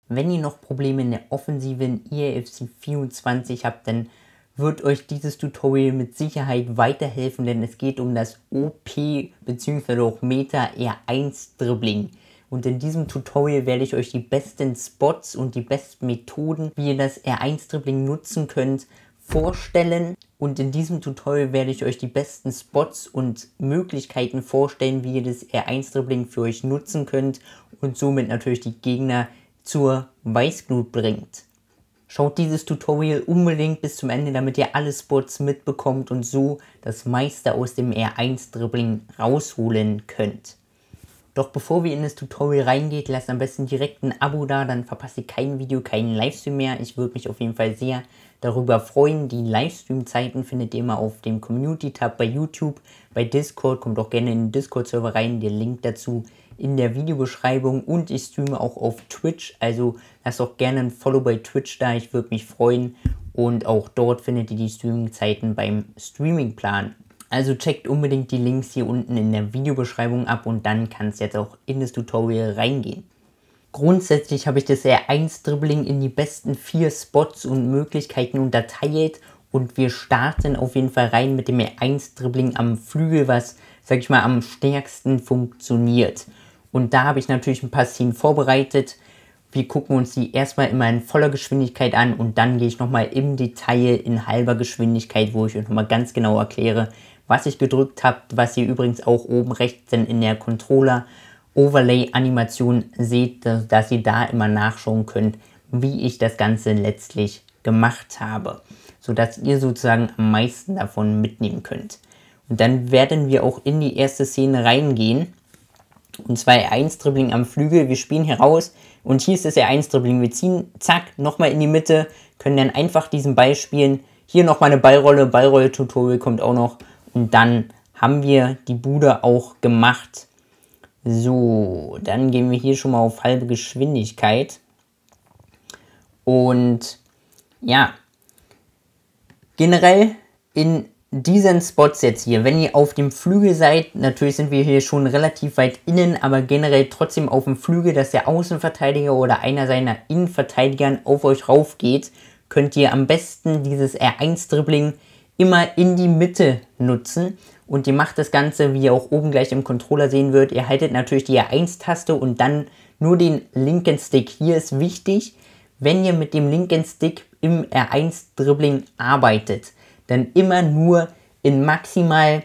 Wenn ihr noch Probleme in der Offensive in EAFC 24 habt, dann wird euch dieses Tutorial mit Sicherheit weiterhelfen, denn es geht um das OP bzw. auch Meta R1 Dribbling. Und in diesem Tutorial werde ich euch die besten Spots und die besten Methoden, wie ihr das R1 Dribbling nutzen könnt, vorstellen. Und in diesem Tutorial werde ich euch die besten Spots und Möglichkeiten vorstellen, wie ihr das R1 Dribbling für euch nutzen könnt und somit natürlich die Gegner zur Weißglut bringt. Schaut dieses Tutorial unbedingt bis zum Ende, damit ihr alle Spots mitbekommt und so das meiste aus dem R1 Dribbling rausholen könnt. Doch bevor wir in das Tutorial reingeht, lasst am besten direkt ein Abo da, dann verpasst ihr kein Video, keinen Livestream mehr. Ich würde mich auf jeden Fall sehr darüber freuen. Die Livestream-Zeiten findet ihr immer auf dem Community-Tab bei YouTube, bei Discord. Kommt auch gerne in den Discord-Server rein, der Link dazu in der Videobeschreibung. Und ich streame auch auf Twitch, also lasst auch gerne ein Follow bei Twitch da, ich würde mich freuen. Und auch dort findet ihr die Streaming-Zeiten beim Streaming-Plan. Also checkt unbedingt die Links hier unten in der Videobeschreibung ab und dann kann es jetzt auch in das Tutorial reingehen. Grundsätzlich habe ich das R1 Dribbling in die besten 4 Spots und Möglichkeiten unterteilt und wir starten auf jeden Fall rein mit dem R1 Dribbling am Flügel, was, sag ich mal, am stärksten funktioniert. Und da habe ich natürlich ein paar Szenen vorbereitet. Wir gucken uns die erstmal immer in voller Geschwindigkeit an und dann gehe ich nochmal im Detail in halber Geschwindigkeit, wo ich euch nochmal ganz genau erkläre, was ich gedrückt habe, was ihr übrigens auch oben rechts dann in der Controller-Overlay-Animation seht, dass ihr da immer nachschauen könnt, wie ich das Ganze letztlich gemacht habe, sodass ihr sozusagen am meisten davon mitnehmen könnt. Und dann werden wir auch in die erste Szene reingehen, und zwar R1 Dribbling am Flügel. Wir spielen hier raus und hier ist das R1 Dribbling. Wir ziehen, zack, nochmal in die Mitte, können dann einfach diesen Ball spielen. Hier nochmal eine Ballrolle, Ballrolle-Tutorial kommt auch noch. Und dann haben wir die Bude auch gemacht. So, dann gehen wir hier schon mal auf halbe Geschwindigkeit. Und ja, generell in diesen Spots jetzt hier, wenn ihr auf dem Flügel seid, natürlich sind wir hier schon relativ weit innen, aber generell trotzdem auf dem Flügel, dass der Außenverteidiger oder einer seiner Innenverteidigern auf euch rauf geht, könnt ihr am besten dieses R1 Dribbling immer in die Mitte nutzen und ihr macht das Ganze, wie ihr auch oben gleich im Controller sehen wird, ihr haltet natürlich die R1-Taste und dann nur den linken Stick. Hier ist wichtig, wenn ihr mit dem linken Stick im R1-Dribbling arbeitet, dann immer nur in maximal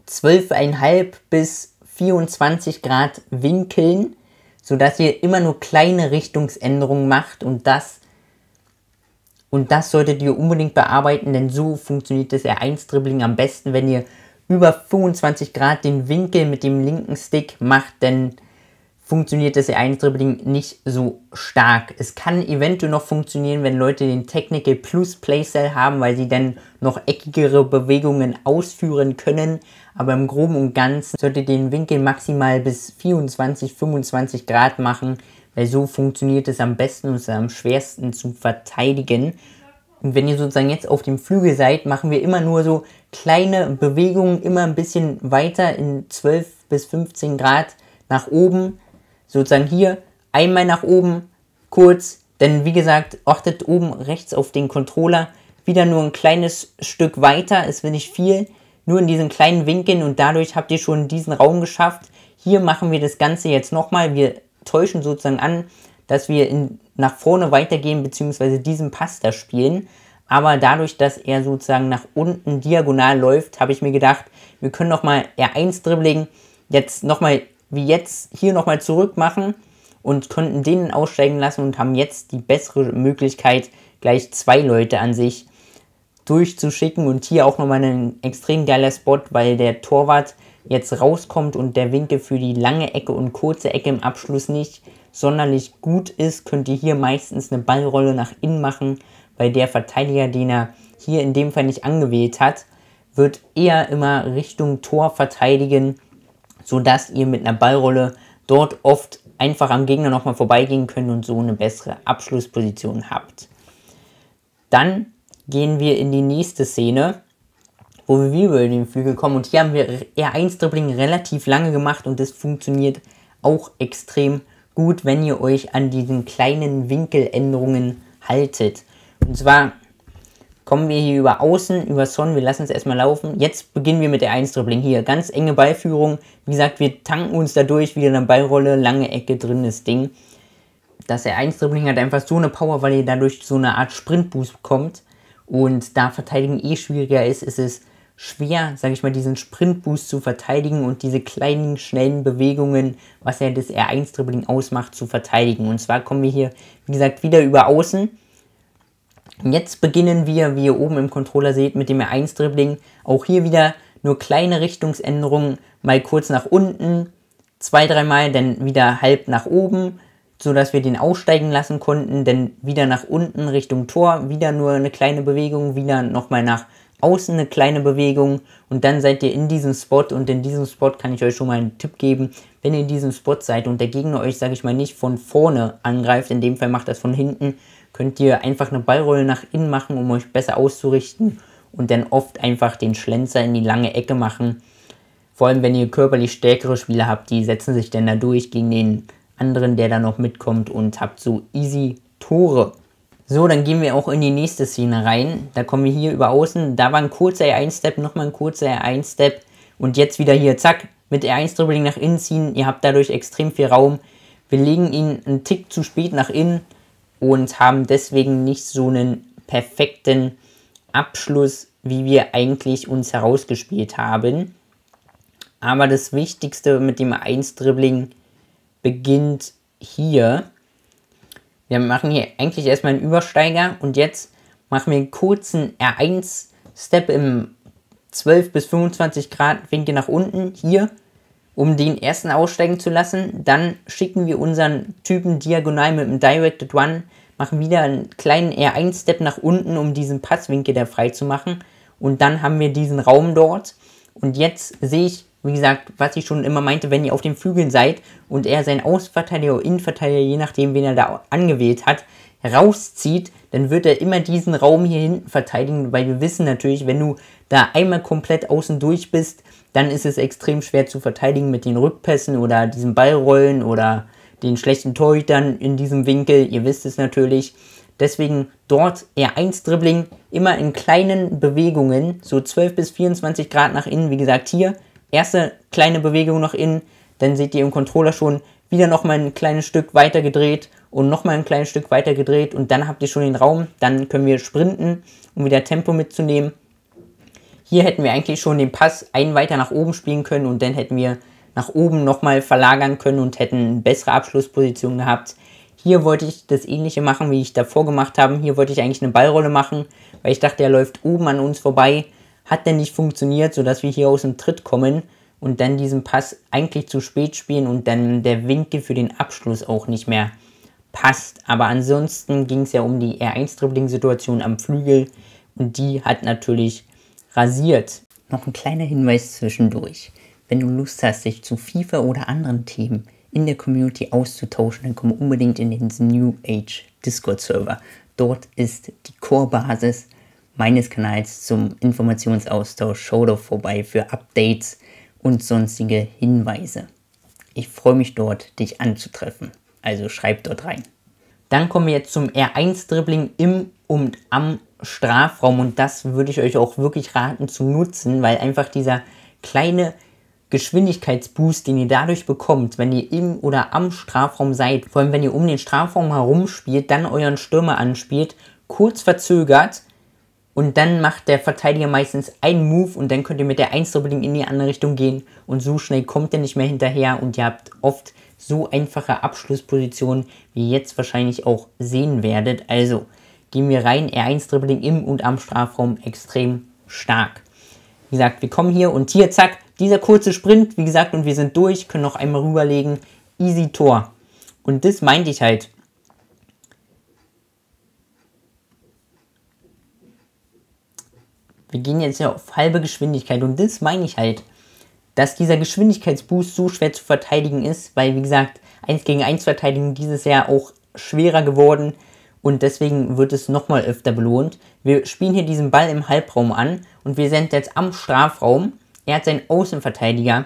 12,5 bis 24 Grad Winkeln, sodass ihr immer nur kleine Richtungsänderungen macht und das solltet ihr unbedingt bearbeiten, denn so funktioniert das R1 Dribbling am besten, wenn ihr über 25 Grad den Winkel mit dem linken Stick macht, dann funktioniert das R1 Dribbling nicht so stark. Es kann eventuell noch funktionieren, wenn Leute den Technical Plus Playstyle haben, weil sie dann noch eckigere Bewegungen ausführen können, aber im Groben und Ganzen solltet ihr den Winkel maximal bis 24, 25 Grad machen, weil so funktioniert es am besten und ist am schwersten zu verteidigen. Und wenn ihr sozusagen jetzt auf dem Flügel seid, machen wir immer nur so kleine Bewegungen, immer ein bisschen weiter in 12 bis 15 Grad nach oben. Sozusagen hier einmal nach oben, kurz, denn wie gesagt, achtet oben rechts auf den Controller, wieder nur ein kleines Stück weiter, es will nicht viel, nur in diesen kleinen Winkeln und dadurch habt ihr schon diesen Raum geschafft. Hier machen wir das Ganze jetzt nochmal, wir täuschen sozusagen an, dass wir nach vorne weitergehen bzw. diesen Pass da spielen. Aber dadurch, dass er sozusagen nach unten diagonal läuft, habe ich mir gedacht, wir können nochmal R1 Dribbling jetzt nochmal wie jetzt hier nochmal zurück machen und konnten den aussteigen lassen und haben jetzt die bessere Möglichkeit, gleich 2 Leute an sich durchzuschicken. Und hier auch nochmal ein extrem geiler Spot, weil der Torwart jetzt rauskommt und der Winkel für die lange Ecke und kurze Ecke im Abschluss nicht sonderlich gut ist, könnt ihr hier meistens eine Ballrolle nach innen machen, weil der Verteidiger, den er hier in dem Fall nicht angewählt hat, wird eher immer Richtung Tor verteidigen, sodass ihr mit einer Ballrolle dort oft einfach am Gegner nochmal vorbeigehen könnt und so eine bessere Abschlussposition habt. Dann gehen wir in die nächste Szene, wo wir wieder über den Flügel kommen und hier haben wir R1 Dribbling relativ lange gemacht und das funktioniert auch extrem gut, wenn ihr euch an diesen kleinen Winkeländerungen haltet. Und zwar kommen wir hier über Außen, über Son, wir lassen es erstmal laufen. Jetzt beginnen wir mit der 1-Dribbling. Hier, ganz enge Ballführung. Wie gesagt, wir tanken uns dadurch, wieder eine Ballrolle, lange Ecke drin, das Ding. Das R1-Dribbling hat einfach so eine Power, weil ihr dadurch so eine Art Sprintboost bekommt. Und da Verteidigen schwieriger ist, ist es schwer, sage ich mal, diesen Sprintboost zu verteidigen und diese kleinen, schnellen Bewegungen, was ja das R1-Dribbling ausmacht, zu verteidigen. Und zwar kommen wir hier, wie gesagt, wieder über Außen. Und jetzt beginnen wir, wie ihr oben im Controller seht, mit dem R1-Dribbling. Auch hier wieder nur kleine Richtungsänderungen, mal kurz nach unten, 2-3 Mal, dann wieder halb nach oben, sodass wir den aussteigen lassen konnten, dann wieder nach unten Richtung Tor, wieder nur eine kleine Bewegung, wieder nochmal nach außen eine kleine Bewegung und dann seid ihr in diesem Spot und in diesem Spot kann ich euch schon mal einen Tipp geben, wenn ihr in diesem Spot seid und der Gegner euch, sage ich mal, nicht von vorne angreift, in dem Fall macht das von hinten, könnt ihr einfach eine Ballrolle nach innen machen, um euch besser auszurichten und dann oft einfach den Schlenzer in die lange Ecke machen. Vor allem, wenn ihr körperlich stärkere Spieler habt, die setzen sich dann da durch gegen den anderen, der da noch mitkommt und habt so easy Tore. So, dann gehen wir auch in die nächste Szene rein. Da kommen wir hier über Außen. Da war ein kurzer R1-Step, nochmal ein kurzer R1-Step. Und jetzt wieder hier, zack, mit R1-Dribbling nach innen ziehen. Ihr habt dadurch extrem viel Raum. Wir legen ihn einen Tick zu spät nach innen und haben deswegen nicht so einen perfekten Abschluss, wie wir eigentlich uns herausgespielt haben. Aber das Wichtigste mit dem R1-Dribbling beginnt hier. Wir machen hier eigentlich erstmal einen Übersteiger und jetzt machen wir einen kurzen R1-Step im 12 bis 25 Grad Winkel nach unten hier, um den ersten aussteigen zu lassen. Dann schicken wir unseren Typen diagonal mit dem Directed One, machen wieder einen kleinen R1-Step nach unten, um diesen Passwinkel da frei zu machen. Und dann haben wir diesen Raum dort. Und jetzt sehe ich, wie gesagt, was ich schon immer meinte, wenn ihr auf den Flügeln seid und er seinen Außenverteidiger oder Innenverteidiger, je nachdem, wen er da angewählt hat, rauszieht, dann wird er immer diesen Raum hier hinten verteidigen, weil wir wissen natürlich, wenn du da einmal komplett außen durch bist, dann ist es extrem schwer zu verteidigen mit den Rückpässen oder diesen Ballrollen oder den schlechten Torhütern in diesem Winkel, ihr wisst es natürlich. Deswegen dort R1-Dribbling immer in kleinen Bewegungen, so 12 bis 24 Grad nach innen, wie gesagt hier, erste kleine Bewegung nach innen, dann seht ihr im Controller schon wieder nochmal ein kleines Stück weiter gedreht und nochmal ein kleines Stück weiter gedreht und dann habt ihr schon den Raum, dann können wir sprinten, um wieder Tempo mitzunehmen. Hier hätten wir eigentlich schon den Pass einen weiter nach oben spielen können und dann hätten wir nach oben nochmal verlagern können und hätten eine bessere Abschlussposition gehabt. Hier wollte ich das ähnliche machen, wie ich davor gemacht habe. Hier wollte ich eigentlich eine Ballrolle machen, weil ich dachte, er läuft oben an uns vorbei. Hat denn nicht funktioniert, sodass wir hier aus dem Tritt kommen und dann diesen Pass eigentlich zu spät spielen und dann der Winkel für den Abschluss auch nicht mehr passt. Aber ansonsten ging es ja um die R1-Dribbling-Situation am Flügel und die hat natürlich rasiert. Noch ein kleiner Hinweis zwischendurch. Wenn du Lust hast, dich zu FIFA oder anderen Themen in der Community auszutauschen, dann komm unbedingt in den New Age Discord-Server. Dort ist die Core-Basis meines Kanals zum Informationsaustausch. Schau doch vorbei für Updates und sonstige Hinweise. Ich freue mich dort, dich anzutreffen. Also schreib dort rein. Dann kommen wir jetzt zum R1-Dribbling im und am Strafraum und das würde ich euch auch wirklich raten zu nutzen, weil einfach dieser kleine Geschwindigkeitsboost, den ihr dadurch bekommt, wenn ihr im oder am Strafraum seid, vor allem wenn ihr um den Strafraum herum spielt, dann euren Stürmer anspielt, kurz verzögert und dann macht der Verteidiger meistens einen Move und dann könnt ihr mit der 1-Dribbling in die andere Richtung gehen und so schnell kommt er nicht mehr hinterher und ihr habt oft so einfache Abschlusspositionen, wie ihr jetzt wahrscheinlich auch sehen werdet. Also gehen wir rein, R1-Dribbling im und am Strafraum extrem stark. Wie gesagt, wir kommen hier und hier, zack, dieser kurze Sprint, wie gesagt, und wir sind durch, können noch einmal rüberlegen, easy Tor. Und das meinte ich halt. Wir gehen jetzt ja auf halbe Geschwindigkeit und das meine ich halt, dass dieser Geschwindigkeitsboost so schwer zu verteidigen ist, weil, wie gesagt, 1 gegen 1 Verteidigung dieses Jahr auch schwerer geworden und deswegen wird es nochmal öfter belohnt. Wir spielen hier diesen Ball im Halbraum an und wir sind jetzt am Strafraum. Er hat seinen Außenverteidiger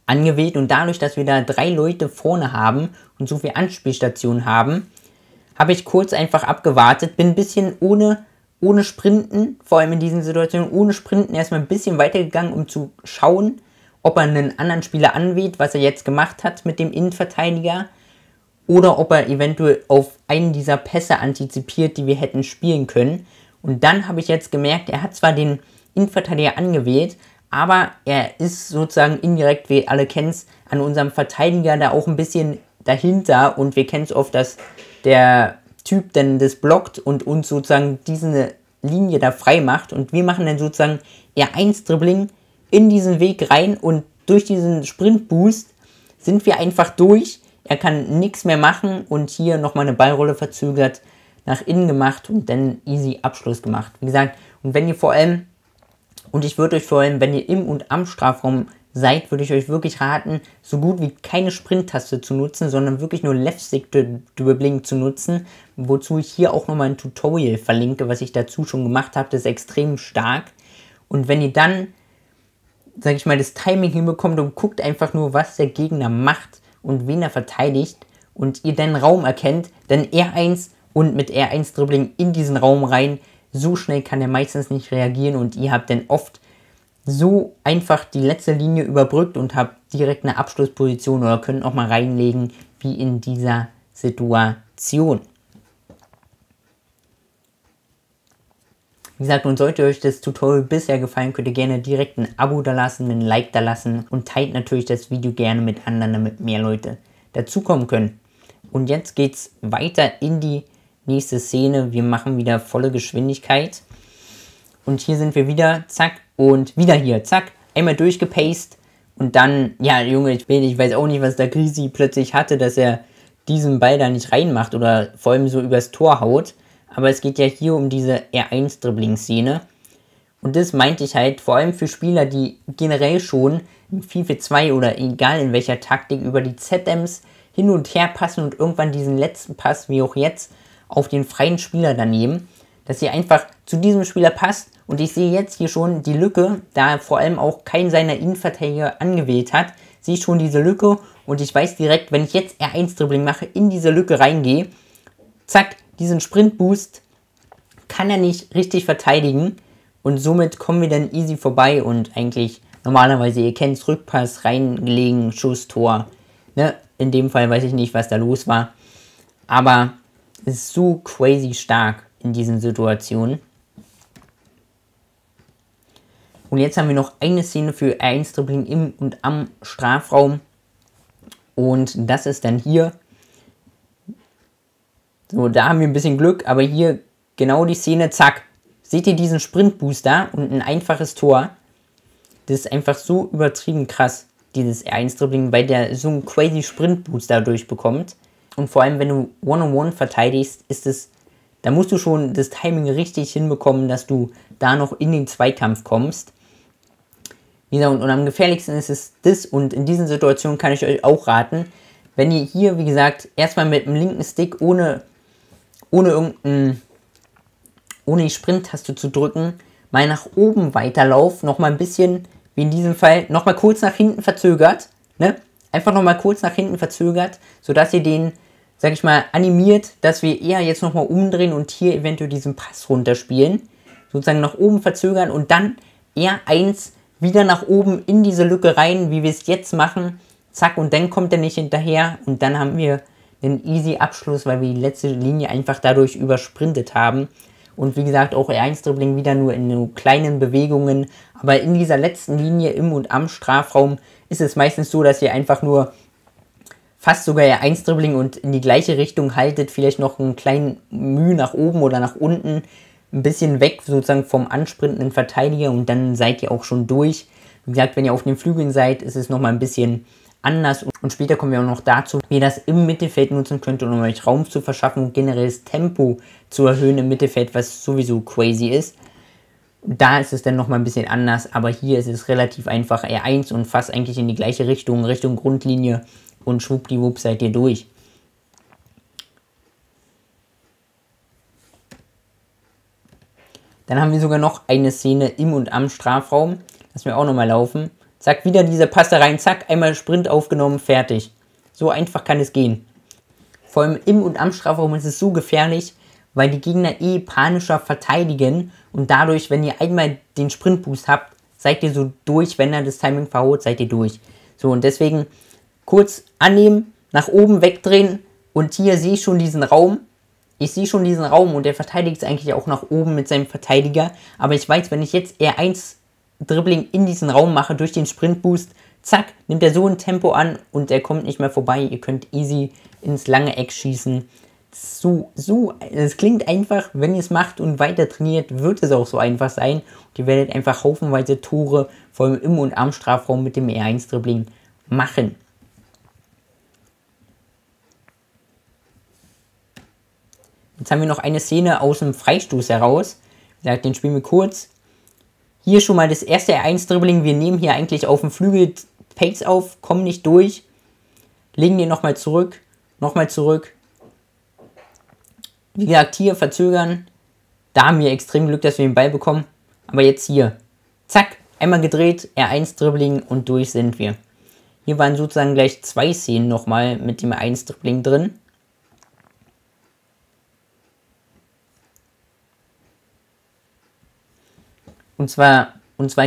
angewählt. Und dadurch, dass wir da 3 Leute vorne haben und so viel Anspielstationen haben, habe ich kurz einfach abgewartet, bin ein bisschen ohne Sprinten, vor allem in diesen Situationen, ohne Sprinten erstmal ein bisschen weitergegangen, um zu schauen, ob er einen anderen Spieler anweht, was er jetzt gemacht hat mit dem Innenverteidiger, oder ob er eventuell auf einen dieser Pässe antizipiert, die wir hätten spielen können. Und dann habe ich jetzt gemerkt, er hat zwar den Innenverteidiger angewählt, aber er ist sozusagen indirekt, wie ihr alle kennt, an unserem Verteidiger da auch ein bisschen dahinter. Und wir kennen es oft, dass der Typ dann das blockt und uns sozusagen diese Linie da frei macht. Und wir machen dann sozusagen R1-Dribbling in diesen Weg rein und durch diesen Sprint-Boost sind wir einfach durch. Er kann nichts mehr machen und hier nochmal eine Ballrolle verzögert nach innen gemacht und dann easy Abschluss gemacht. Wie gesagt, und wenn ihr vor allem, und ich würde euch vor allem, wenn ihr im und am Strafraum seid, würde ich euch wirklich raten, so gut wie keine Sprint-Taste zu nutzen, sondern wirklich nur Left-Stick-Dribbling zu nutzen, wozu ich hier auch nochmal ein Tutorial verlinke, was ich dazu schon gemacht habe. Das ist extrem stark. Und wenn ihr dann, sag ich mal, das Timing hinbekommt und guckt einfach nur, was der Gegner macht und wen er verteidigt und ihr dann Raum erkennt, dann R1 und mit R1-Dribbling in diesen Raum rein. So schnell kann er meistens nicht reagieren und ihr habt dann oft so einfach die letzte Linie überbrückt und habt direkt eine Abschlussposition oder könnt auch mal reinlegen, wie in dieser Situation. Wie gesagt, und sollte euch das Tutorial bisher gefallen, könnt ihr gerne direkt ein Abo da lassen, ein Like da lassen und teilt natürlich das Video gerne mit anderen, damit mehr Leute dazukommen können. Und jetzt geht's weiter in die nächste Szene. Wir machen wieder volle Geschwindigkeit. Und hier sind wir wieder, zack, und wieder hier, zack, einmal durchgepaced. Und dann, ja, Junge, ich weiß auch nicht, was der Grisi plötzlich hatte, dass er diesen Ball da nicht reinmacht oder vor allem so übers Tor haut. Aber es geht ja hier um diese R1-Dribbling-Szene. Und das meinte ich halt, vor allem für Spieler, die generell schon im FIFA 2 oder egal in welcher Taktik über die ZMs hin und her passen und irgendwann diesen letzten Pass, wie auch jetzt, auf den freien Spieler daneben, dass ihr einfach zu diesem Spieler passt. Und ich sehe jetzt hier schon die Lücke, da vor allem auch kein seiner Innenverteidiger angewählt hat, sehe ich schon diese Lücke und ich weiß direkt, wenn ich jetzt R1-Dribbling mache, in diese Lücke reingehe, zack, diesen Sprint-Boost kann er nicht richtig verteidigen und somit kommen wir dann easy vorbei und eigentlich normalerweise, ihr kennt es, Rückpass, reingelegen, Schuss, Tor. Ne? In dem Fall weiß ich nicht, was da los war, aber es ist so crazy stark in diesen Situationen. Und jetzt haben wir noch eine Szene für R1-Dribbling im und am Strafraum und das ist dann hier. So, da haben wir ein bisschen Glück, aber hier genau die Szene, zack. Seht ihr diesen Sprintbooster und ein einfaches Tor? Das ist einfach so übertrieben krass, dieses R1-Dribbling, weil der so einen crazy Sprintbooster durchbekommt. Und vor allem, wenn du One-on-One verteidigst, da musst du schon das Timing richtig hinbekommen, dass du da noch in den Zweikampf kommst. Wie gesagt, und am gefährlichsten ist es das, und in diesen Situationen kann ich euch auch raten, wenn ihr hier, wie gesagt, erstmal mit dem linken Stick ohne die Sprint-Taste zu drücken, mal nach oben weiterlauft, nochmal ein bisschen, wie in diesem Fall, nochmal kurz nach hinten verzögert, ne? Einfach nochmal kurz nach hinten verzögert, sodass ihr den, sag ich mal, animiert, dass wir eher jetzt nochmal umdrehen und hier eventuell diesen Pass runterspielen, sozusagen nach oben verzögern und dann R1 wieder nach oben in diese Lücke rein, wie wir es jetzt machen, zack, und dann kommt er nicht hinterher und dann haben wir einen easy Abschluss, weil wir die letzte Linie einfach dadurch übersprintet haben. Und wie gesagt, auch R1-Dribbling wieder nur in nur kleinen Bewegungen. Aber in dieser letzten Linie im und am Strafraum ist es meistens so, dass ihr einfach nur fast sogar R1-Dribbling und in die gleiche Richtung haltet. Vielleicht noch einen kleinen Mühe nach oben oder nach unten. Ein bisschen weg sozusagen vom ansprintenden Verteidiger und dann seid ihr auch schon durch. Wie gesagt, wenn ihr auf den Flügeln seid, ist es nochmal ein bisschen anders und später kommen wir auch noch dazu, wie ihr das im Mittelfeld nutzen könnt, um euch Raum zu verschaffen und generell das Tempo zu erhöhen im Mittelfeld, was sowieso crazy ist. Da ist es dann nochmal ein bisschen anders, aber hier ist es relativ einfach R1 und fast eigentlich in die gleiche Richtung, Richtung Grundlinie und schwuppdiwupp seid ihr durch. Dann haben wir sogar noch eine Szene im und am Strafraum, lassen wir auch nochmal laufen. Zack, wieder diese Passe rein, zack, einmal Sprint aufgenommen, fertig. So einfach kann es gehen. Vor allem im und am Strafraum ist es so gefährlich, weil die Gegner panischer verteidigen und dadurch, wenn ihr einmal den Sprintboost habt, seid ihr so durch, wenn er das Timing verhaut, seid ihr durch. So, und deswegen kurz annehmen, nach oben wegdrehen und hier sehe ich schon diesen Raum. Ich sehe schon diesen Raum und der verteidigt es eigentlich auch nach oben mit seinem Verteidiger. Aber ich weiß, wenn ich jetzt R1 Dribbling in diesen Raum mache durch den Sprintboost, zack, nimmt er so ein Tempo an und er kommt nicht mehr vorbei. Ihr könnt easy ins lange Eck schießen. Es klingt einfach, wenn ihr es macht und weiter trainiert, wird es auch so einfach sein. Und ihr werdet einfach haufenweise Tore, vor allem im und am Strafraum mit dem R1 Dribbling machen. Jetzt haben wir noch eine Szene aus dem Freistoß heraus. Wie gesagt, den spielen wir kurz. Hier schon mal das erste R1-Dribbling. Wir nehmen hier eigentlich auf dem Flügel Pace auf, kommen nicht durch. Legen den nochmal zurück. Nochmal zurück. Wie gesagt, hier verzögern. Da haben wir extrem Glück, dass wir den Ball bekommen. Aber jetzt hier. Zack, einmal gedreht, R1-Dribbling und durch sind wir. Hier waren sozusagen gleich zwei Szenen nochmal mit dem R1-Dribbling drin. Und zwar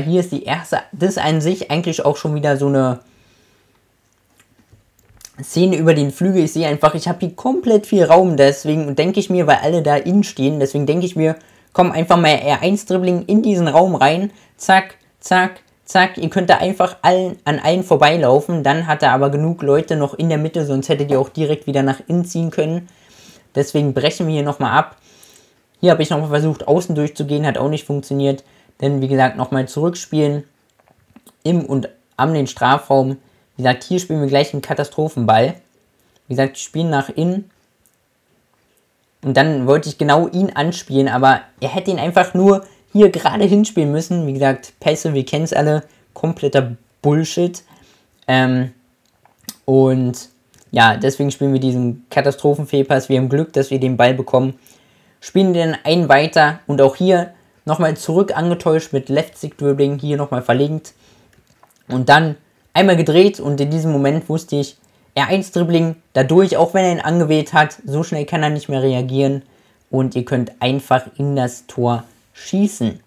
hier ist die erste, das ist an sich eigentlich auch schon wieder so eine Szene über den Flügel. Ich sehe einfach, ich habe hier komplett viel Raum, deswegen denke ich mir, weil alle da innen stehen, deswegen denke ich mir, komm einfach mal R1-Dribbling in diesen Raum rein, zack, zack, zack, ihr könnt da einfach an allen vorbeilaufen, dann hat er aber genug Leute noch in der Mitte, sonst hättet ihr auch direkt wieder nach innen ziehen können. Deswegen brechen wir hier nochmal ab. Hier habe ich nochmal versucht, außen durchzugehen, hat auch nicht funktioniert. Denn wie gesagt, nochmal zurückspielen im und am den Strafraum. Wie gesagt, hier spielen wir gleich einen Katastrophenball. Wie gesagt, die spielen nach innen. Und dann wollte ich genau ihn anspielen, aber er hätte ihn einfach nur hier gerade hinspielen müssen. Wie gesagt, Pässe, wir kennen es alle, kompletter Bullshit. Und ja, deswegen spielen wir diesen Katastrophenfehlpass. Wir haben Glück, dass wir den Ball bekommen. Spielen den einen weiter und auch hier nochmal zurück angetäuscht mit Left-Stick-Dribbling, hier nochmal verlinkt. Und dann einmal gedreht und in diesem Moment wusste ich, R1-Dribbling dadurch, auch wenn er ihn angewählt hat, so schnell kann er nicht mehr reagieren. Und ihr könnt einfach in das Tor schießen.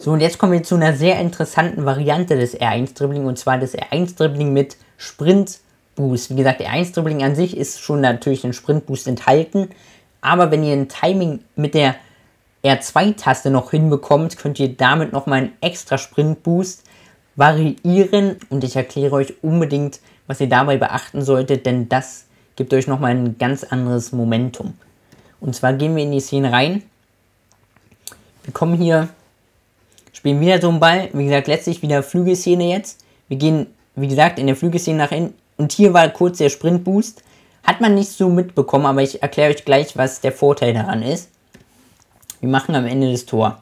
So, und jetzt kommen wir zu einer sehr interessanten Variante des R1-Dribbling. Und zwar das R1-Dribbling mit Sprint-Boost. Wie gesagt, R1-Dribbling an sich ist schon natürlich ein Sprint-Boost enthalten. Aber wenn ihr ein Timing mit der R2-Taste noch hinbekommt, könnt ihr damit nochmal einen extra Sprint-Boost variieren und ich erkläre euch unbedingt, was ihr dabei beachten solltet, denn das gibt euch nochmal ein ganz anderes Momentum. Und zwar gehen wir in die Szene rein, wir kommen hier, spielen wieder so einen Ball, wie gesagt, letztlich wieder Flügelszene jetzt, wir gehen, wie gesagt, in der Flügelszene nach innen und hier war kurz der Sprint-Boost, hat man nicht so mitbekommen, aber ich erkläre euch gleich, was der Vorteil daran ist. Wir machen am Ende das Tor.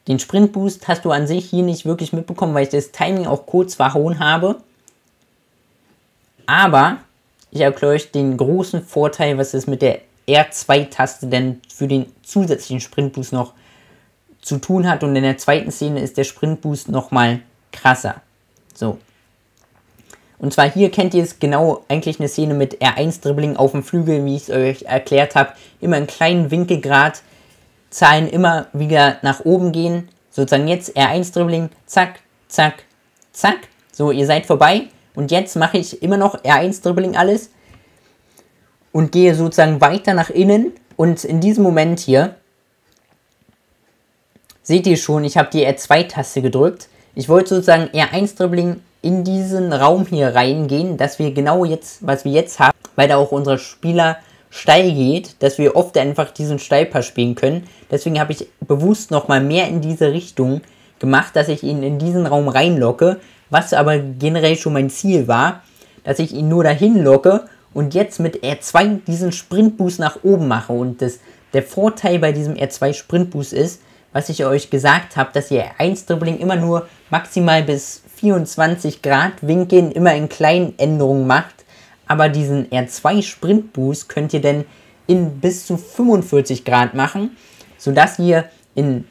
Den Sprintboost hast du an sich hier nicht wirklich mitbekommen, weil ich das Timing auch kurz verhauen habe. Aber ich erkläre euch den großen Vorteil, was es mit der R2-Taste denn für den zusätzlichen Sprintboost noch zu tun hat. Und in der zweiten Szene ist der Sprintboost nochmal krasser. So. Und zwar hier kennt ihr es genau, eigentlich eine Szene mit R1-Dribbling auf dem Flügel, wie ich es euch erklärt habe. Immer einen kleinen Winkelgrad, Zahlen immer wieder nach oben gehen. Sozusagen jetzt R1-Dribbling, zack, zack, zack. So, ihr seid vorbei. Und jetzt mache ich immer noch R1-Dribbling alles. Und gehe sozusagen weiter nach innen. Und in diesem Moment hier, seht ihr schon, ich habe die R2-Taste gedrückt. Ich wollte sozusagen R1-Dribbling in diesen Raum hier reingehen, dass wir genau jetzt, was wir jetzt haben, weil da auch unser Spieler steil geht, dass wir oft einfach diesen Steilpass spielen können. Deswegen habe ich bewusst nochmal mehr in diese Richtung gemacht, dass ich ihn in diesen Raum reinlocke, was aber generell schon mein Ziel war, dass ich ihn nur dahin locke und jetzt mit R2 diesen Sprintboost nach oben mache. Und der Vorteil bei diesem R2 Sprintboost ist, was ich euch gesagt habe, dass ihr R1-Dribbling immer nur maximal bis 24 Grad Winkeln immer in kleinen Änderungen macht, aber diesen R2 Sprintboost könnt ihr dann in bis zu 45 Grad machen, sodass ihr in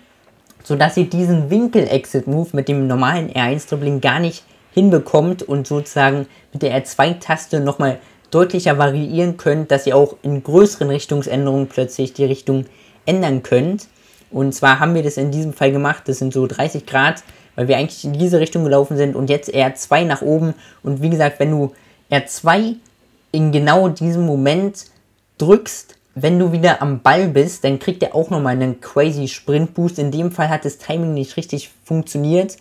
sodass ihr diesen Winkel-Exit-Move mit dem normalen R1-Dribbling gar nicht hinbekommt und sozusagen mit der R2-Taste nochmal deutlicher variieren könnt, dass ihr auch in größeren Richtungsänderungen plötzlich die Richtung ändern könnt. Und zwar haben wir das in diesem Fall gemacht, das sind so 30 Grad, weil wir eigentlich in diese Richtung gelaufen sind und jetzt R2 nach oben. Und wie gesagt, wenn du R2 in genau diesem Moment drückst, wenn du wieder am Ball bist, dann kriegt er auch nochmal einen crazy Sprint-Boost. In dem Fall hat das Timing nicht richtig funktioniert,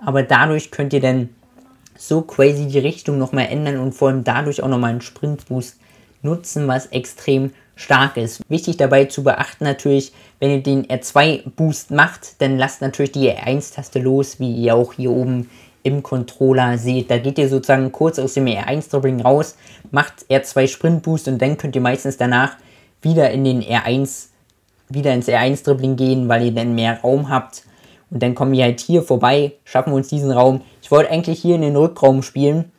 aber dadurch könnt ihr dann so crazy die Richtung nochmal ändern und vor allem dadurch auch nochmal einen Sprint-Boost nutzen, was extrem stark ist. Wichtig dabei zu beachten natürlich, wenn ihr den R2-Boost macht, dann lasst natürlich die R1-Taste los, wie ihr auch hier oben im Controller seht. Da geht ihr sozusagen kurz aus dem R1-Dribbling raus, macht R2 Sprint-Boost und dann könnt ihr meistens danach wieder ins R1-Dribbling gehen, weil ihr dann mehr Raum habt. Und dann kommen wir halt hier vorbei, schaffen uns diesen Raum. Ich wollte eigentlich hier in den Rückraum spielen.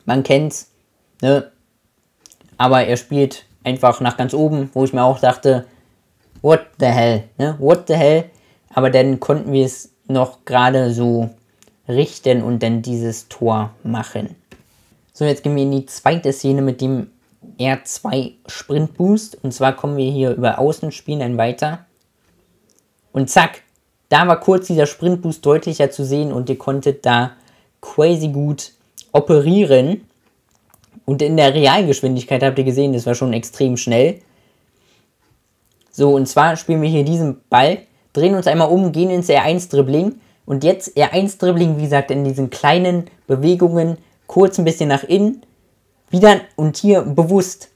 Man kennt's, ne? Aber er spielt einfach nach ganz oben, wo ich mir auch dachte, what the hell, ne? What the hell? Aber dann konnten wir es noch gerade so richten und dann dieses Tor machen. So, jetzt gehen wir in die zweite Szene mit dem R2 Sprint Boost. Und zwar kommen wir hier über Außen, spielen dann weiter. Und zack, da war kurz dieser Sprint Boost deutlicher zu sehen und ihr konntet da crazy gut operieren. Und in der Realgeschwindigkeit habt ihr gesehen, das war schon extrem schnell. So, und zwar spielen wir hier diesen Ball, drehen uns einmal um, gehen ins R1-Dribbling. Und jetzt R1-Dribbling, wie gesagt, in diesen kleinen Bewegungen, kurz ein bisschen nach innen, wieder und hier bewusst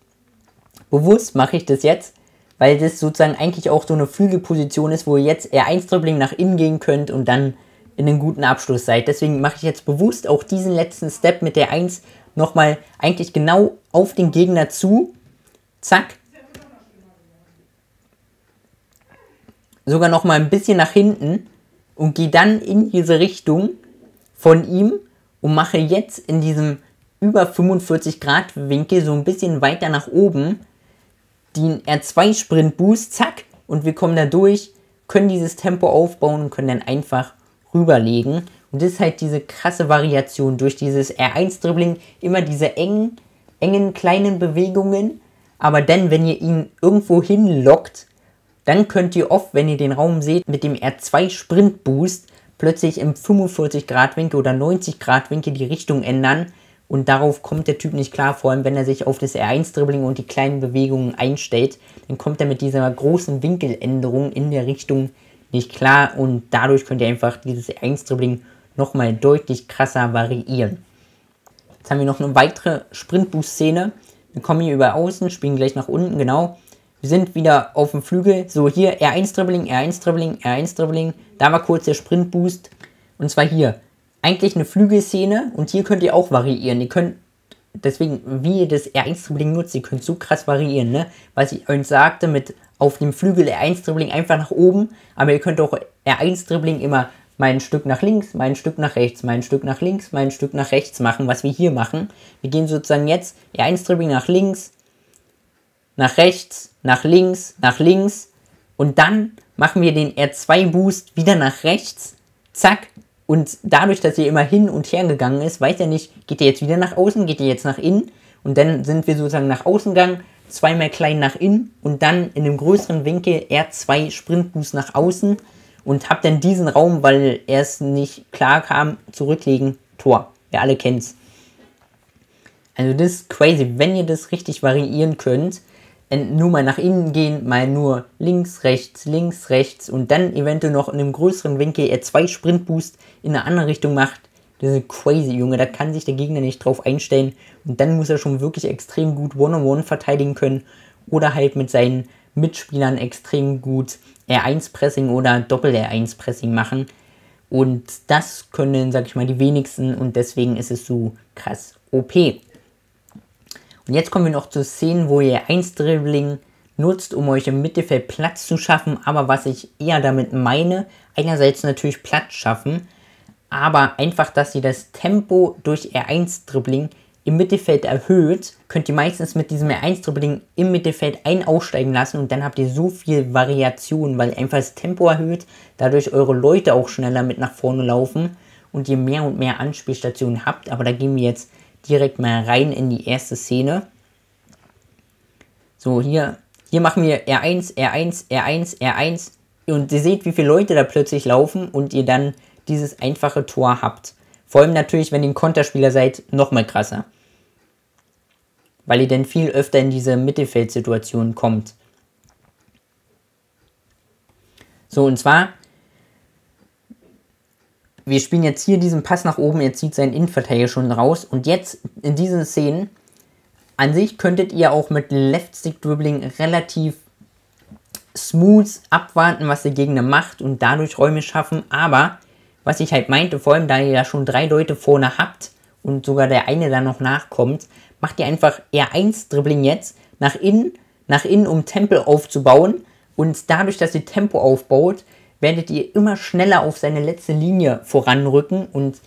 mache ich das jetzt, weil das sozusagen eigentlich auch so eine Flügelposition ist, wo ihr jetzt R1-Dribbling nach innen gehen könnt und dann in einen guten Abschluss seid. Deswegen mache ich jetzt bewusst auch diesen letzten Step mit der 1 nochmal eigentlich genau auf den Gegner zu. Zack. Sogar nochmal ein bisschen nach hinten und gehe dann in diese Richtung von ihm und mache jetzt in diesem über 45 Grad Winkel so ein bisschen weiter nach oben den R2 Sprint Boost, zack, und wir kommen da durch, können dieses Tempo aufbauen und können dann einfach rüberlegen. Und das ist halt diese krasse Variation durch dieses R1-Dribbling, immer diese engen, kleinen Bewegungen, aber dann, wenn ihr ihn irgendwo hinlockt, dann könnt ihr oft, wenn ihr den Raum seht, mit dem R2 Sprint Boost plötzlich im 45 Grad Winkel oder 90 Grad Winkel die Richtung ändern. Und darauf kommt der Typ nicht klar, vor allem wenn er sich auf das R1-Dribbling und die kleinen Bewegungen einstellt, dann kommt er mit dieser großen Winkeländerung in der Richtung nicht klar und dadurch könnt ihr einfach dieses R1-Dribbling nochmal deutlich krasser variieren. Jetzt haben wir noch eine weitere Sprint-Boost-Szene. Wir kommen hier über Außen, spielen gleich nach unten, genau. Wir sind wieder auf dem Flügel, so hier R1-Dribbling, R1-Dribbling, R1-Dribbling, da war kurz der Sprint-Boost und zwar hier. Eigentlich eine Flügelszene und hier könnt ihr auch variieren. Ihr könnt, deswegen, wie ihr das R1-Dribbling nutzt, ihr könnt so krass variieren, ne? Was ich euch sagte, mit auf dem Flügel R1-Dribbling einfach nach oben, aber ihr könnt auch R1-Dribbling immer mal ein Stück nach links, mal ein Stück nach rechts, mal ein Stück nach links, mal ein Stück nach rechts machen, was wir hier machen. Wir gehen sozusagen jetzt R1-Dribbling nach links, nach rechts, nach links und dann machen wir den R2-Boost wieder nach rechts, zack. Und dadurch, dass er immer hin und her gegangen ist, weiß er nicht, geht er jetzt wieder nach außen, geht er jetzt nach innen. Und dann sind wir sozusagen nach außen gegangen, zweimal klein nach innen und dann in einem größeren Winkel R2 Sprintboost nach außen. Und hab dann diesen Raum, weil er es nicht klar kam, zurücklegen, Tor. Ihr alle kennt's. Also das ist crazy, wenn ihr das richtig variieren könnt. Nur mal nach innen gehen, mal nur links, rechts und dann eventuell noch in einem größeren Winkel R2 Sprintboost in eine andere Richtung macht. Das ist crazy, Junge, da kann sich der Gegner nicht drauf einstellen und dann muss er schon wirklich extrem gut One-on-One verteidigen können oder halt mit seinen Mitspielern extrem gut R1-Pressing oder Doppel-R1-Pressing machen und das können, sag ich mal, die wenigsten und deswegen ist es so krass OP. Und jetzt kommen wir noch zu Szenen, wo ihr R1-Dribbling nutzt, um euch im Mittelfeld Platz zu schaffen. Aber was ich eher damit meine, einerseits natürlich Platz schaffen, aber einfach, dass ihr das Tempo durch R1-Dribbling im Mittelfeld erhöht, könnt ihr meistens mit diesem R1-Dribbling im Mittelfeld aussteigen lassen und dann habt ihr so viel Variation, weil einfach das Tempo erhöht, dadurch eure Leute auch schneller mit nach vorne laufen und ihr mehr und mehr Anspielstationen habt. Aber da gehen wir jetzt direkt mal rein in die erste Szene. So, hier machen wir R1, R1, R1, R1 und ihr seht, wie viele Leute da plötzlich laufen und ihr dann dieses einfache Tor habt. Vor allem natürlich, wenn ihr ein Konterspieler seid, nochmal krasser. Weil ihr dann viel öfter in diese Mittelfeldsituation kommt. So, und zwar, wir spielen jetzt hier diesen Pass nach oben, er zieht seinen Innenverteidiger schon raus. Und jetzt in diesen Szenen, an sich könntet ihr auch mit Left-Stick-Dribbling relativ smooth abwarten, was der Gegner macht und dadurch Räume schaffen. Aber, was ich halt meinte, vor allem da ihr ja schon 3 Leute vorne habt und sogar der eine da noch nachkommt, macht ihr einfach R1-Dribbling jetzt nach innen, um Tempo aufzubauen. Und dadurch, dass ihr Tempo aufbaut, werdet ihr immer schneller auf seine letzte Linie voranrücken. Und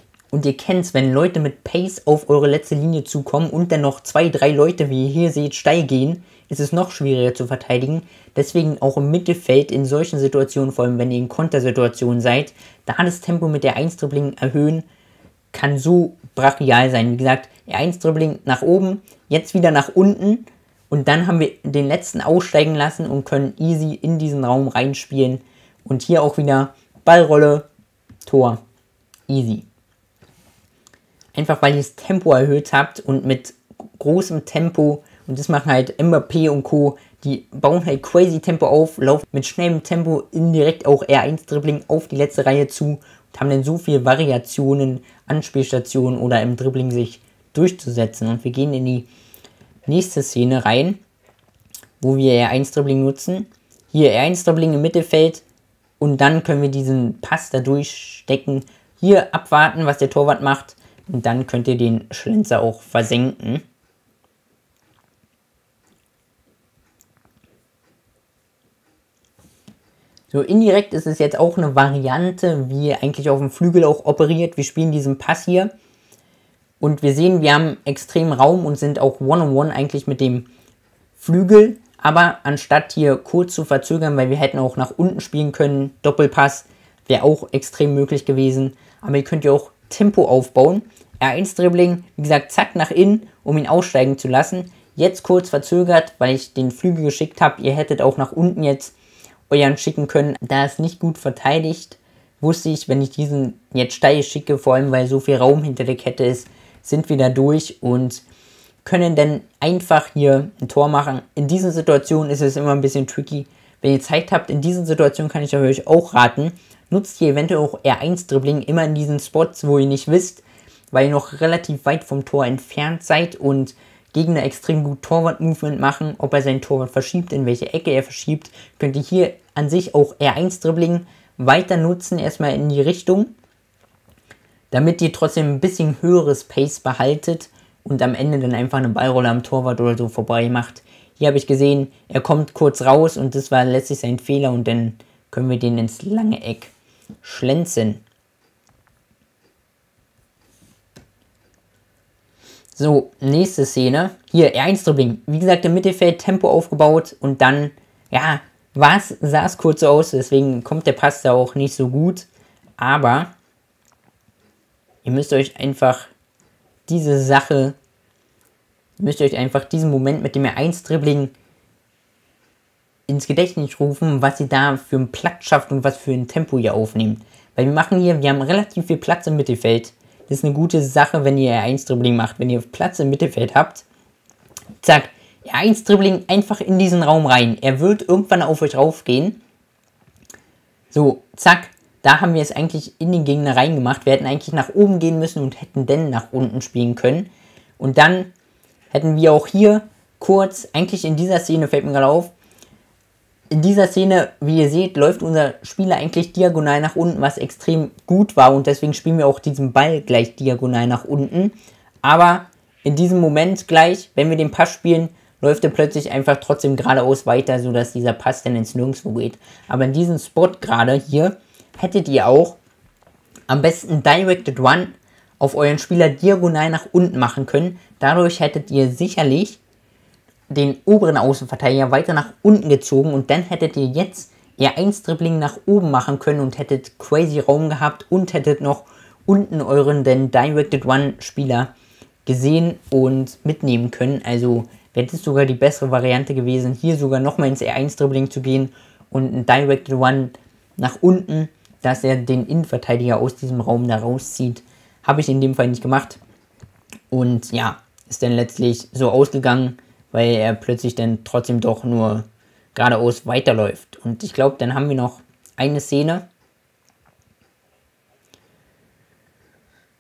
ihr kennt es, wenn Leute mit Pace auf eure letzte Linie zukommen und dann noch 2, 3 Leute, wie ihr hier seht, steil gehen, ist es noch schwieriger zu verteidigen. Deswegen auch im Mittelfeld in solchen Situationen, vor allem wenn ihr in Kontersituationen seid, da das Tempo mit der R1-Dribbling erhöhen, kann so brachial sein. Wie gesagt, R1-Dribbling nach oben, jetzt wieder nach unten und dann haben wir den letzten aussteigen lassen und können easy in diesen Raum reinspielen. Und hier auch wieder Ballrolle, Tor, easy. Einfach weil ihr das Tempo erhöht habt und mit großem Tempo, und das machen halt Mbappé und Co., die bauen halt crazy Tempo auf, laufen mit schnellem Tempo indirekt auch R1-Dribbling auf die letzte Reihe zu und haben dann so viele Variationen, Anspielstationen oder im Dribbling sich durchzusetzen. Und wir gehen in die nächste Szene rein, wo wir R1-Dribbling nutzen. Hier R1-Dribbling im Mittelfeld und dann können wir diesen Pass da durchstecken. Hier abwarten, was der Torwart macht und dann könnt ihr den Schlenzer auch versenken. So, indirekt ist es jetzt auch eine Variante, wie ihr eigentlich auf dem Flügel auch operiert. Wir spielen diesen Pass hier und wir sehen, wir haben extrem Raum und sind auch One-on-One eigentlich mit dem Flügel. Aber anstatt hier kurz zu verzögern, weil wir hätten auch nach unten spielen können, Doppelpass wäre auch extrem möglich gewesen. Aber ihr könnt ja auch Tempo aufbauen. R1-Dribbling, wie gesagt, zack nach innen, um ihn aussteigen zu lassen. Jetzt kurz verzögert, weil ich den Flügel geschickt habe. Ihr hättet auch nach unten jetzt euren schicken können. Da es nicht gut verteidigt, wusste ich, wenn ich diesen jetzt steil schicke, vor allem weil so viel Raum hinter der Kette ist, sind wir da durch und können dann einfach hier ein Tor machen. In diesen Situationen ist es immer ein bisschen tricky. Wenn ihr Zeit habt, in diesen Situationen kann ich euch auch raten, nutzt ihr eventuell auch R1-Dribbling immer in diesen Spots, wo ihr nicht wisst, weil ihr noch relativ weit vom Tor entfernt seid und Gegner extrem gut Torwart-Movement machen, ob er seinen Torwart verschiebt, in welche Ecke er verschiebt, könnt ihr hier an sich auch R1-Dribbling weiter nutzen, erstmal in die Richtung, damit ihr trotzdem ein bisschen höheres Pace behaltet und am Ende dann einfach eine Ballrolle am Torwart oder so vorbei macht. Hier habe ich gesehen, er kommt kurz raus und das war letztlich sein Fehler und dann können wir den ins lange Eck schlenzen. So, nächste Szene. Hier, R1-Dribbling. Wie gesagt, im Mittelfeld Tempo aufgebaut und dann, ja, sah es kurz so aus, deswegen kommt der Pass da auch nicht so gut. Aber ihr müsst euch einfach diesen Moment mit dem R1-Dribbling ins Gedächtnis rufen, was ihr da für einen Platz schafft und was für ein Tempo ihr aufnehmt. Weil wir haben relativ viel Platz im Mittelfeld. Das ist eine gute Sache, wenn ihr R1-Dribbling macht. Wenn ihr Platz im Mittelfeld habt, zack, R1-Dribbling einfach in diesen Raum rein. Er wird irgendwann auf euch raufgehen. So, zack, da haben wir es eigentlich in den Gegner reingemacht. Wir hätten eigentlich nach oben gehen müssen und hätten dann nach unten spielen können. Und dann hätten wir auch hier kurz, eigentlich in dieser Szene fällt mir gerade auf, in dieser Szene, wie ihr seht, läuft unser Spieler eigentlich diagonal nach unten, was extrem gut war und deswegen spielen wir auch diesen Ball gleich diagonal nach unten. Aber in diesem Moment gleich, wenn wir den Pass spielen, läuft er plötzlich einfach trotzdem geradeaus weiter, sodass dieser Pass dann ins Nirgendwo geht. Aber in diesem Spot gerade hier hättet ihr auch am besten Directed One auf euren Spieler diagonal nach unten machen können. Dadurch hättet ihr sicherlich den oberen Außenverteidiger weiter nach unten gezogen und dann hättet ihr jetzt R1-Dribbling nach oben machen können und hättet crazy Raum gehabt und hättet noch unten euren den Directed One-Spieler gesehen und mitnehmen können. Also wäre das sogar die bessere Variante gewesen, hier sogar nochmal ins R1-Dribbling zu gehen und ein Directed One nach unten, dass er den Innenverteidiger aus diesem Raum da rauszieht. Habe ich in dem Fall nicht gemacht. Und ja, ist dann letztlich so ausgegangen, weil er plötzlich dann trotzdem doch nur geradeaus weiterläuft. Und ich glaube, dann haben wir noch eine Szene.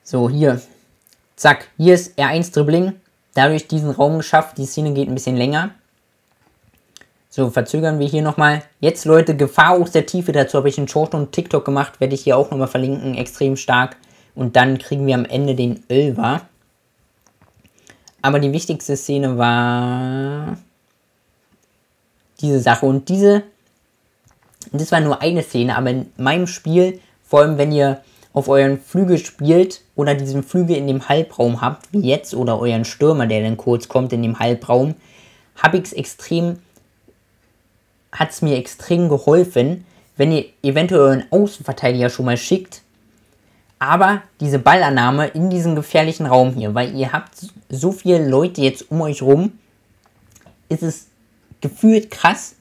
So, hier. Zack, hier ist R1 Dribbling. Dadurch diesen Raum geschafft. Die Szene geht ein bisschen länger. So, verzögern wir hier nochmal. Jetzt, Leute, Gefahr aus der Tiefe. Dazu habe ich einen Short und TikTok gemacht. Werde ich hier auch nochmal verlinken. Extrem stark. Und dann kriegen wir am Ende den Elfer. Aber die wichtigste Szene war diese Sache. Und das war nur eine Szene, aber in meinem Spiel, vor allem wenn ihr auf euren Flügel spielt oder diesen Flügel in dem Halbraum habt, wie jetzt, oder euren Stürmer, der dann kurz kommt in dem Halbraum, hat es mir extrem geholfen, wenn ihr eventuell euren Außenverteidiger schon mal schickt, aber diese Ballannahme in diesem gefährlichen Raum hier, weil ihr habt so viele Leute jetzt um euch rum, ist es gefühlt krass,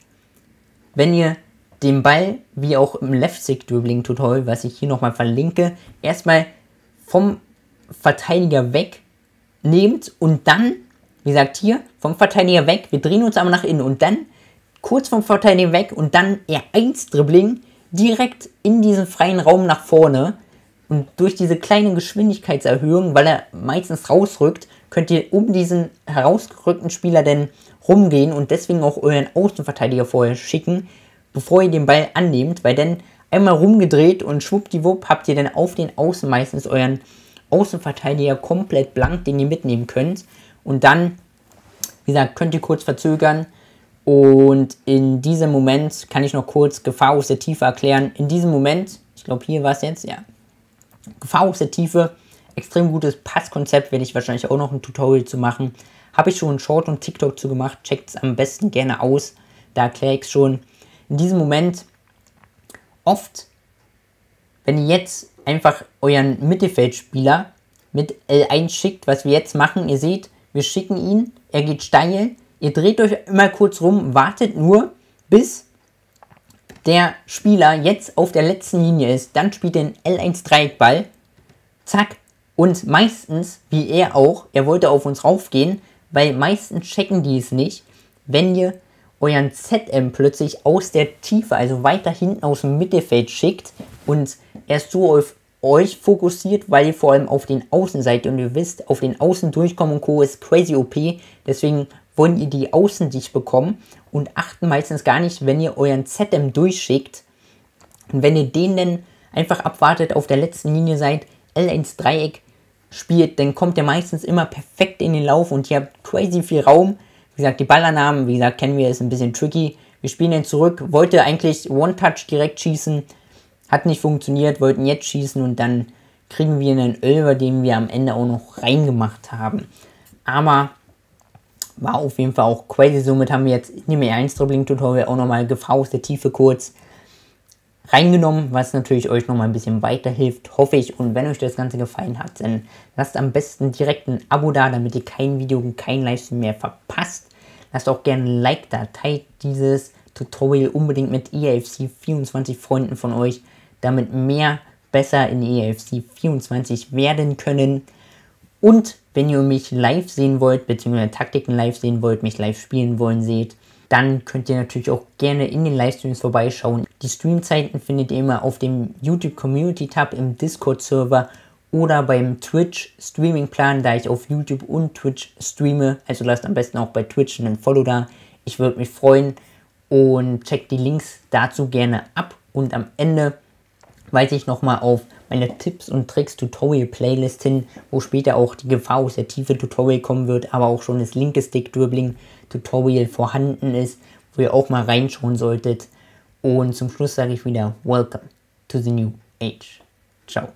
wenn ihr den Ball, wie auch im Left-Stick-Dribbling-Tutorial, was ich hier nochmal verlinke, erstmal vom Verteidiger weg nehmt und dann, wie gesagt hier, vom Verteidiger weg, wir drehen uns aber nach innen und dann kurz vom Verteidiger weg und dann R1-Dribbling direkt in diesen freien Raum nach vorne. Und durch diese kleine Geschwindigkeitserhöhung, weil er meistens rausrückt, könnt ihr um diesen herausgerückten Spieler dann rumgehen und deswegen auch euren Außenverteidiger vorher schicken, bevor ihr den Ball annehmt, weil dann einmal rumgedreht und schwuppdiwupp habt ihr dann auf den Außen meistens euren Außenverteidiger komplett blank, den ihr mitnehmen könnt. Und dann, wie gesagt, könnt ihr kurz verzögern. Und in diesem Moment kann ich noch kurz Gefahr aus der Tiefe erklären. In diesem Moment, ich glaube hier war es jetzt, ja. Gefahr aus der Tiefe, extrem gutes Passkonzept, werde ich wahrscheinlich auch noch ein Tutorial zu machen. Habe ich schon einen Short und TikTok zu gemacht, checkt es am besten gerne aus, da erkläre ich es schon. In diesem Moment, oft, wenn ihr jetzt einfach euren Mittelfeldspieler mit L1 schickt, was wir jetzt machen, ihr seht, wir schicken ihn, er geht steil, ihr dreht euch immer kurz rum, wartet nur, bis der Spieler jetzt auf der letzten Linie ist, dann spielt er einen L1-Dreieckball, zack, und meistens, wie er auch, er wollte auf uns raufgehen, weil meistens checken die es nicht, wenn ihr euren ZM plötzlich aus der Tiefe, also weiter hinten aus dem Mittelfeld schickt und er ist so auf euch fokussiert, weil ihr vor allem auf den Außen seid und ihr wisst, auf den Außen durchkommen und Co. ist crazy OP, deswegen wollen ihr die Außen dicht bekommen und achten meistens gar nicht, wenn ihr euren ZM durchschickt und wenn ihr den dann einfach abwartet, auf der letzten Linie seid, L1 Dreieck spielt, dann kommt ihr meistens immer perfekt in den Lauf und ihr habt crazy viel Raum. Wie gesagt, die Ballannahmen, wie gesagt, kennen wir, ist ein bisschen tricky. Wir spielen den zurück, wollte eigentlich One-Touch direkt schießen, hat nicht funktioniert, wollten jetzt schießen und dann kriegen wir einen Elfer, den wir am Ende auch noch reingemacht haben. Aber war auf jeden Fall auch crazy. Somit haben wir jetzt in dem R1-Dribbling-Tutorial auch nochmal Gefahr aus der Tiefe kurz reingenommen, was natürlich euch nochmal ein bisschen weiterhilft, hoffe ich. Und wenn euch das Ganze gefallen hat, dann lasst am besten direkt ein Abo da, damit ihr kein Video und kein Livestream mehr verpasst. Lasst auch gerne ein Like da, teilt dieses Tutorial unbedingt mit EAFC 24 Freunden von euch, damit mehr besser in EAFC 24 werden können. Und wenn ihr mich live sehen wollt, beziehungsweise Taktiken live sehen wollt, mich live spielen wollen seht, dann könnt ihr natürlich auch gerne in den Livestreams vorbeischauen. Die Streamzeiten findet ihr immer auf dem YouTube Community Tab im Discord Server oder beim Twitch Streaming Plan, da ich auf YouTube und Twitch streame. Also lasst am besten auch bei Twitch einen Follow da. Ich würde mich freuen und checkt die Links dazu gerne ab. Und am Ende weise ich nochmal auf meine Tipps und Tricks Tutorial Playlist hin, wo später auch die Gefahr aus der Tiefe Tutorial kommen wird, aber auch schon das linke Stick Dribbling Tutorial vorhanden ist, wo ihr auch mal reinschauen solltet. Und zum Schluss sage ich wieder, welcome to the new age. Ciao.